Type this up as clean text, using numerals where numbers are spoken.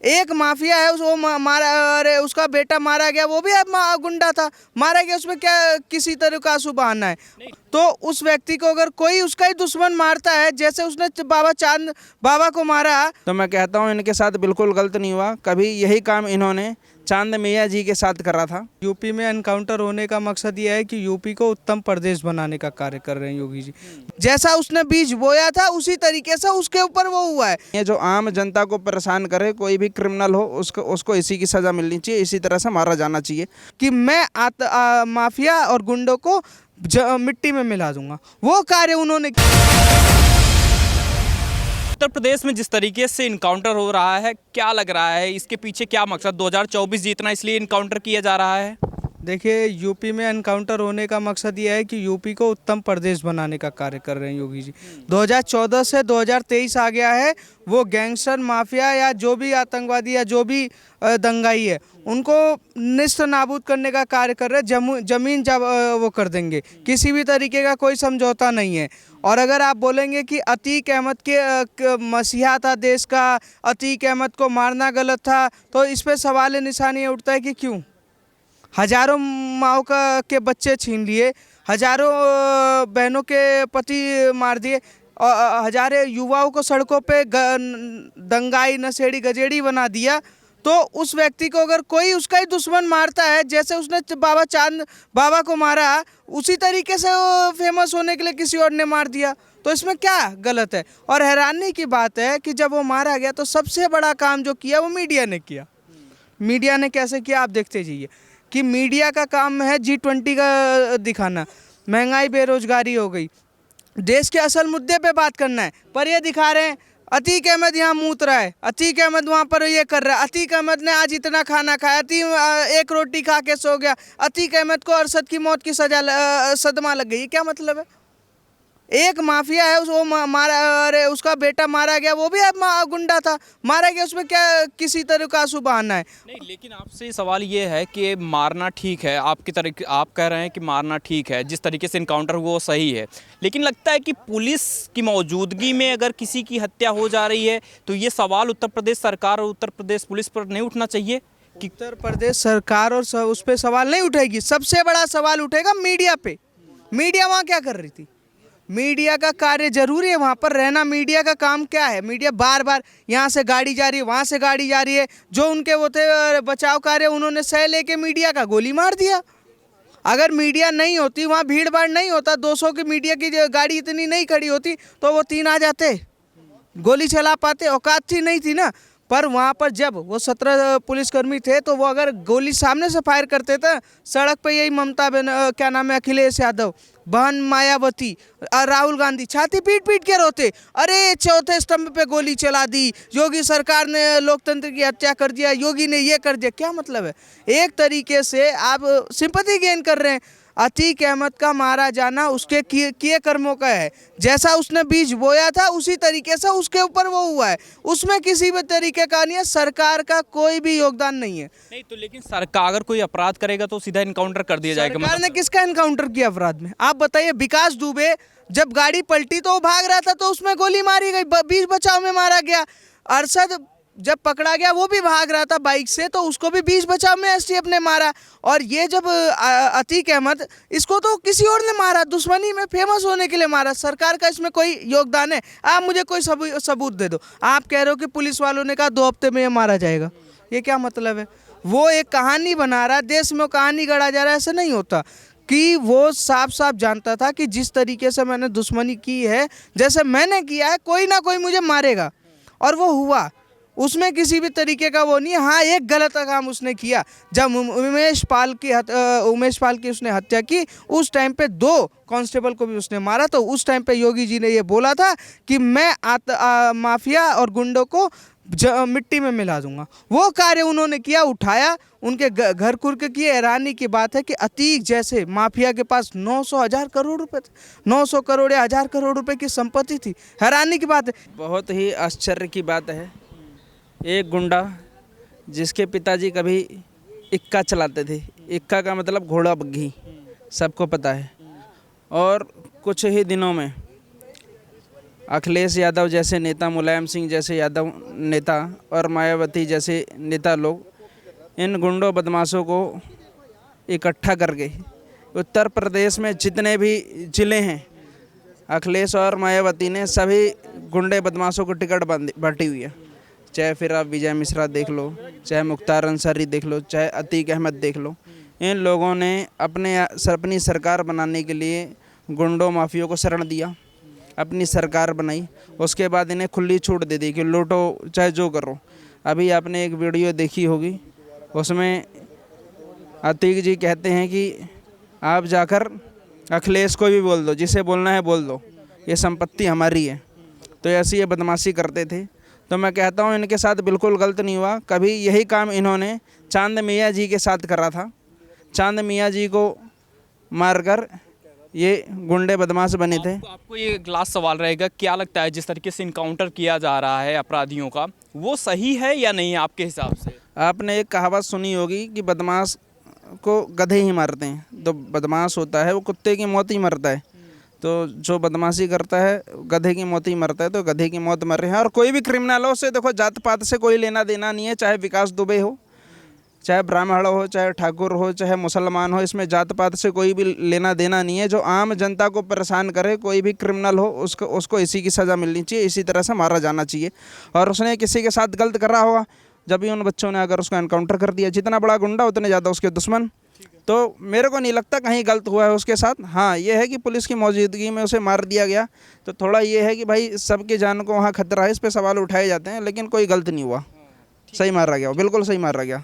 एक माफिया है उसको मारा, अरे उसका बेटा मारा गया, वो भी अब गुंडा था, मारा गया, उसमें क्या किसी तरह का आंसू बहाना है? तो उस व्यक्ति को अगर कोई उसका ही दुश्मन मारता है, जैसे उसने बाबा चांद बाबा को मारा, तो मैं कहता हूँ इनके साथ बिल्कुल गलत नहीं हुआ। कभी यही काम इन्होंने चांद मियाँ जी के साथ करा था। यूपी में एनकाउंटर होने का मकसद ये है कि यूपी को उत्तम प्रदेश बनाने का कार्य कर रहे हैं योगी जी। जैसा उसने बीज बोया था उसी तरीके से उसके ऊपर वो हुआ है। ये जो आम जनता को परेशान करे, कोई भी क्रिमिनल हो, उसको इसी की सजा मिलनी चाहिए, इसी तरह से मारा जाना चाहिए कि मैं माफिया और गुंडों को मिट्टी में मिला दूंगा। वो कार्य उन्होंने उत्तर प्रदेश में जिस तरीके से इनकाउंटर हो रहा है, क्या लग रहा है इसके पीछे क्या मकसद? 2024 जीतना इसलिए इनकाउंटर किया जा रहा है? देखिए, यूपी में एनकाउंटर होने का मकसद ये है कि यूपी को उत्तम प्रदेश बनाने का कार्य कर रहे हैं योगी जी। 2014 से 2023 आ गया है, वो गैंगस्टर माफिया या जो भी आतंकवादी या जो भी दंगाई है उनको निस्त नाबूद करने का कार्य कर रहे हैं। जमीन जब वो कर देंगे, किसी भी तरीके का कोई समझौता नहीं है। और अगर आप बोलेंगे कि अतीक अहमद के मसीहा था देश का, अतीक अहमद को मारना गलत था, तो इस पर सवाल निशान ये उठता है कि क्यों हजारों माओ के बच्चे छीन लिए, हजारों बहनों के पति मार दिए, और हजारों युवाओं को सड़कों पे दंगाई नशेड़ी गजेड़ी बना दिया। तो उस व्यक्ति को अगर कोई उसका ही दुश्मन मारता है, जैसे उसने बाबा चांद बाबा को मारा, उसी तरीके से वो फेमस होने के लिए किसी और ने मार दिया, तो इसमें क्या गलत है? और हैरानी की बात है कि जब वो मारा गया तो सबसे बड़ा काम जो किया वो मीडिया ने किया। मीडिया ने कैसे किया आप देखते जाइए कि मीडिया का काम है G20 का दिखाना, महंगाई बेरोजगारी हो गई, देश के असल मुद्दे पे बात करना है, पर ये दिखा रहे हैं अतीक अहमद यहाँ मूत रहा है, अतीक अहमद वहाँ पर ये कर रहा है, अतीक अहमद ने आज इतना खाना खाया, एक रोटी खा के सो गया, अतीक अहमद को अरशद की मौत की सदमा लग गई। क्या मतलब है? एक माफिया है उसको मारा, अरे उसका बेटा मारा गया, वो भी अब गुंडा था, मारा गया, उसमें क्या किसी तरह का आंसू बहाना है? नहीं, लेकिन आपसे सवाल ये है कि मारना ठीक है, आपकी तरीके आप कह रहे हैं कि मारना ठीक है, जिस तरीके से इनकाउंटर हुआ वो सही है, लेकिन लगता है कि पुलिस की मौजूदगी में अगर किसी की हत्या हो जा रही है तो ये सवाल उत्तर प्रदेश सरकार और उत्तर प्रदेश पुलिस पर नहीं उठना चाहिए कि उत्तर प्रदेश सरकार और उस पर सवाल नहीं उठेगी? सबसे बड़ा सवाल उठेगा मीडिया पे। मीडिया वहाँ क्या कर रही थी? मीडिया का कार्य जरूरी है वहाँ पर रहना। मीडिया का काम क्या है? मीडिया बार बार यहाँ से गाड़ी जा रही है, वहाँ से गाड़ी जा रही है, जो उनके वो थे बचाव कार्य उन्होंने सह लेके मीडिया का गोली मार दिया। अगर मीडिया नहीं होती, वहाँ भीड़ भाड़ नहीं होता, 200 की मीडिया की गाड़ी इतनी नहीं खड़ी होती, तो वो 3 आ जाते, गोली चला पाते, औकात थी नहीं थी ना। पर वहाँ पर जब वो 17 पुलिसकर्मी थे, तो वो अगर गोली सामने से फायर करते थे, सड़क पे यही ममता क्या नाम है, अखिलेश यादव, बहन मायावती, राहुल गांधी छाती पीट पीट के रोते, अरे चौथे स्तंभ पे गोली चला दी, योगी सरकार ने लोकतंत्र की हत्या कर दिया, योगी ने ये कर दिया। क्या मतलब है? एक तरीके से आप सिंपैथी गेन कर रहे हैं। अतीक अहमद का मारा जाना उसके किए कर्मों का है, जैसा उसने बीज बोया था उसी तरीके से उसके ऊपर वो हुआ है, उसमें किसी भी तरीके का नहीं है, सरकार का कोई भी योगदान नहीं है। नहीं तो लेकिन सरकार अगर कोई अपराध करेगा तो सीधा इनकाउंटर कर दिया जाएगा। सरकार ने किसका इनकाउंटर किया अपराध में? आप बताइए। विकास दुबे जब गाड़ी पलटी तो वो भाग रहा था, तो उसमें गोली मारी गई, बीच बचाव में मारा गया। अरशद जब पकड़ा गया वो भी भाग रहा था बाइक से, तो उसको भी बीच बचाव में एसटीएफ ने मारा। और ये जब अतीक अहमद, इसको तो किसी और ने मारा, दुश्मनी में फेमस होने के लिए मारा। सरकार का इसमें कोई योगदान है? आप मुझे कोई सबूत दे दो। आप कह रहे हो कि पुलिस वालों ने कहा 2 हफ्ते में ये मारा जाएगा, ये क्या मतलब है? वो एक कहानी बना रहा है, देश में कहानी गढ़ा जा रहा है। ऐसा नहीं होता कि वो साफ साफ जानता था कि जिस तरीके से मैंने दुश्मनी की है, जैसे मैंने किया है, कोई ना कोई मुझे मारेगा, और वो हुआ। उसमें किसी भी तरीके का वो नहीं है। हाँ, एक गलत काम उसने किया, जब उमेश पाल की उसने हत्या की, उस टाइम पे 2 कांस्टेबल को भी उसने मारा, तो उस टाइम पे योगी जी ने ये बोला था कि मैं माफिया और गुंडों को मिट्टी में मिला दूंगा। वो कार्य उन्होंने किया, उठाया, उनके घर कुर्क किए। हैरानी की बात है कि अतीक जैसे माफिया के पास 900,000 करोड़ रुपए थे, 900 करोड़ या 1000 करोड़ रुपए की संपत्ति थी। हैरानी की बात है। बहुत ही आश्चर्य की बात है, एक गुंडा जिसके पिताजी कभी इक्का चलाते थे, इक्का का मतलब घोड़ा बग्घी, सबको पता है, और कुछ ही दिनों में अखिलेश यादव जैसे नेता, मुलायम सिंह जैसे यादव नेता और मायावती जैसे नेता लोग इन गुंडों बदमाशों को इकट्ठा करके उत्तर प्रदेश में जितने भी ज़िले हैं, अखिलेश और मायावती ने सभी गुंडे बदमाशों को टिकट बांटी हुई है। चाहे फिर आप विजय मिश्रा देख लो, चाहे मुख्तार अंसारी देख लो, चाहे अतीक अहमद देख लो, इन लोगों ने अपनी सरकार बनाने के लिए गुंडों माफियों को शरण दिया, अपनी सरकार बनाई, उसके बाद इन्हें खुली छूट दे दी कि लूटो चाहे जो करो। अभी आपने एक वीडियो देखी होगी, उसमें अतीक जी कहते हैं कि आप जाकर अखिलेश को भी बोल दो, जिसे बोलना है बोल दो, ये संपत्ति हमारी है। तो ऐसी ये बदमाशी करते थे। तो मैं कहता हूँ इनके साथ बिल्कुल गलत नहीं हुआ। कभी यही काम इन्होंने चांद मियाँ जी के साथ करा था। चांद मियाँ जी को मारकर ये गुंडे बदमाश बने थे। आपको ये लास्ट सवाल रहेगा, क्या लगता है जिस तरीके से इनकाउंटर किया जा रहा है अपराधियों का, वो सही है या नहीं आपके हिसाब से? आपने एक कहावत सुनी होगी कि बदमाश को गधे ही मारते हैं। तो बदमाश होता है वो कुत्ते की मौत ही मरता है। तो जो बदमाशी करता है गधे की मौत ही मरता है। तो गधे की मौत मर रहे हैं। और कोई भी क्रिमिनल हो, से देखो जात पात से कोई लेना देना नहीं है। चाहे विकास दुबे हो, चाहे ब्राह्मण हो, चाहे ठाकुर हो, चाहे मुसलमान हो, इसमें जात पात से कोई भी लेना देना नहीं है। जो आम जनता को परेशान करे, कोई भी क्रिमिनल हो, उसको इसी की सज़ा मिलनी चाहिए, इसी तरह से मारा जाना चाहिए। और उसने किसी के साथ गलत करा होगा, जब भी उन बच्चों ने अगर उसका एनकाउंटर कर दिया, जितना बड़ा गुंडा उतने ज़्यादा उसके दुश्मन। तो मेरे को नहीं लगता कहीं गलत हुआ है उसके साथ। हाँ, ये है कि पुलिस की मौजूदगी में उसे मार दिया गया। तो थोड़ा ये है कि भाई सबकी जान को वहाँ खतरा है, इस पर सवाल उठाए जाते हैं, लेकिन कोई गलत नहीं हुआ, सही मारा गया, बिल्कुल सही मारा गया।